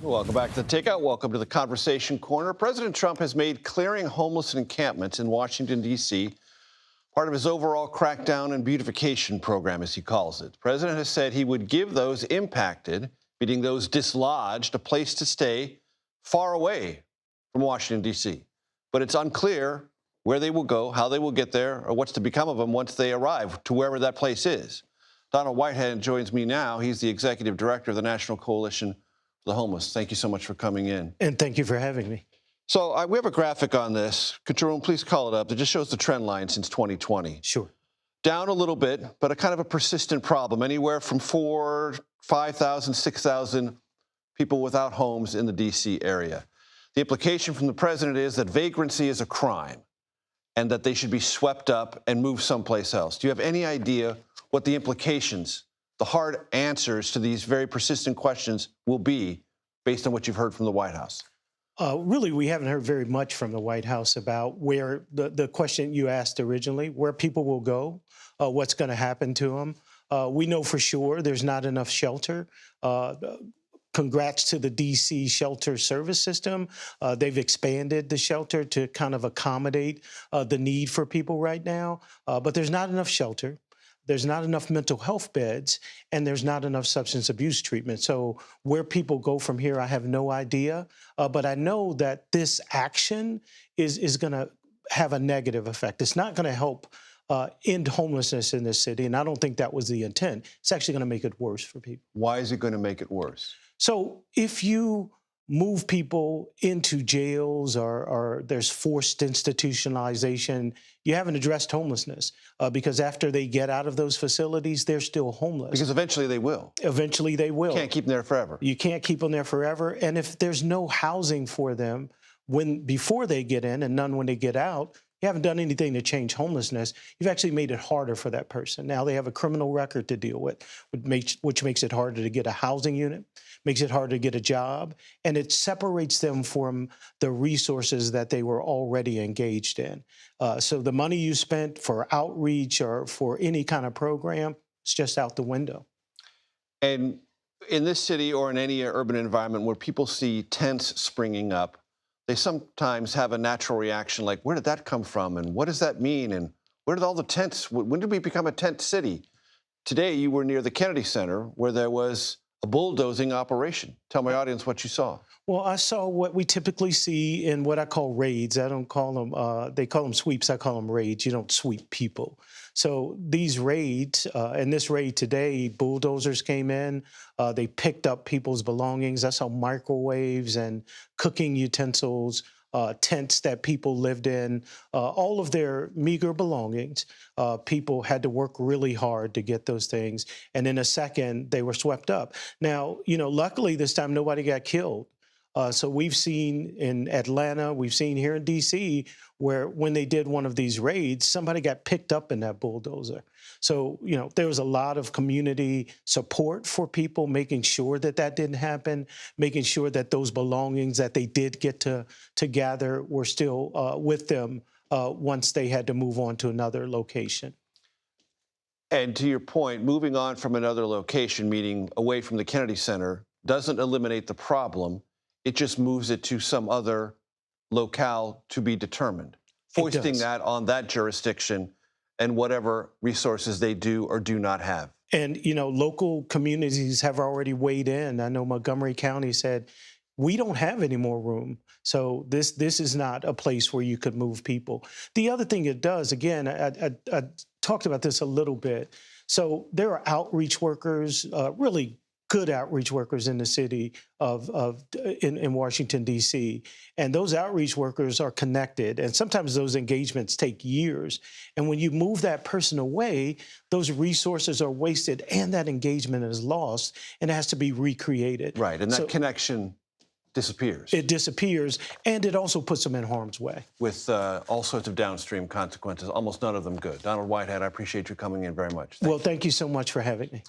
Welcome back to the Takeout. Welcome to the Conversation Corner. President Trump has made clearing homeless encampments in Washington, D.C. part of his overall crackdown and beautification program, as he calls it. The president has said he would give those impacted, meaning those dislodged, a place to stay far away from Washington, D.C. But it's unclear where they will go, how they will get there, or what's to become of them once they arrive to wherever that place is. Donald Whitehead joins me now. He's the executive director of the National Coalition for the Homeless. Thank you so much for coming in. And thank you for having me. So we have a graphic on this. Could Jerome please call it up? That just shows the trend line since 2020. Sure. Down a little bit, but a kind of a persistent problem. Anywhere from 5,000, 6,000 people without homes in the D.C. area. The implication from the president is that vagrancy is a crime and that they should be swept up and moved someplace else. Do you have any idea what the implications, the hard answers to these very persistent questions will be based on what you've heard from the White House? Really, we haven't heard very much from the White House about where the question you asked originally, where people will go, what's going to happen to them. We know for sure there's not enough shelter. Congrats to the D.C. shelter service system. They've expanded the shelter to kind of accommodate the need for people right now. But there's not enough shelter. There's not enough mental health beds, and there's not enough substance abuse treatment. So where people go from here, I have no idea. But I know that this action is going to have a negative effect. It's not going to help end homelessness in this city, and I don't think that was the intent. It's actually going to make it worse for people. Why is it going to make it worse? So if you move people into jails or there's forced institutionalization, you haven't addressed homelessness because after they get out of those facilities, they're still homeless. Because eventually they will. Eventually they will. You can't keep them there forever. You can't keep them there forever. And if there's no housing for them before they get in and none when they get out, you haven't done anything to change homelessness. You've actually made it harder for that person. Now they have a criminal record to deal with, which makes it harder to get a housing unit, makes it harder to get a job, and it separates them from the resources that they were already engaged in. So the money you spent for outreach or for any kind of program, it's just out the window. And in this city or in any urban environment where people see tents springing up, they sometimes have a natural reaction like, where did that come from? And what does that mean? And where did all the tents, when did we become a tent city? Today, you were near the Kennedy Center where there was a bulldozing operation. Tell my audience what you saw. Well, I saw what we typically see in what I call raids. I don't call them, they call them sweeps, I call them raids. You don't sweep people. So these raids, and this raid today, bulldozers came in, they picked up people's belongings. I saw microwaves and cooking utensils, tents that people lived in, all of their meager belongings. People had to work really hard to get those things. And in a second, they were swept up. Now, luckily this time nobody got killed. So we've seen in Atlanta, we've seen here in D.C., where when they did one of these raids, somebody got picked up in that bulldozer. So, there was a lot of community support for people, making sure that that didn't happen, making sure that those belongings that they did get to gather were still with them once they had to move on to another location. And to your point, moving on from another location, meaning away from the Kennedy Center, doesn't eliminate the problem. It just moves it to some other locale to be determined, foisting that on that jurisdiction and whatever resources they do or do not have. And, local communities have already weighed in. I know Montgomery County said, we don't have any more room. So this is not a place where you could move people. The other thing it does, again, I talked about this a little bit. So there are outreach workers, really good outreach workers in the city in Washington, D.C. And those outreach workers are connected. And sometimes those engagements take years. And when you move that person away, those resources are wasted and that engagement is lost and it has to be recreated. Right. And that connection disappears. It disappears, and it also puts them in harm's way. With all sorts of downstream consequences, almost none of them good. Donald Whitehead, I appreciate you coming in very much. Thank you so much for having me.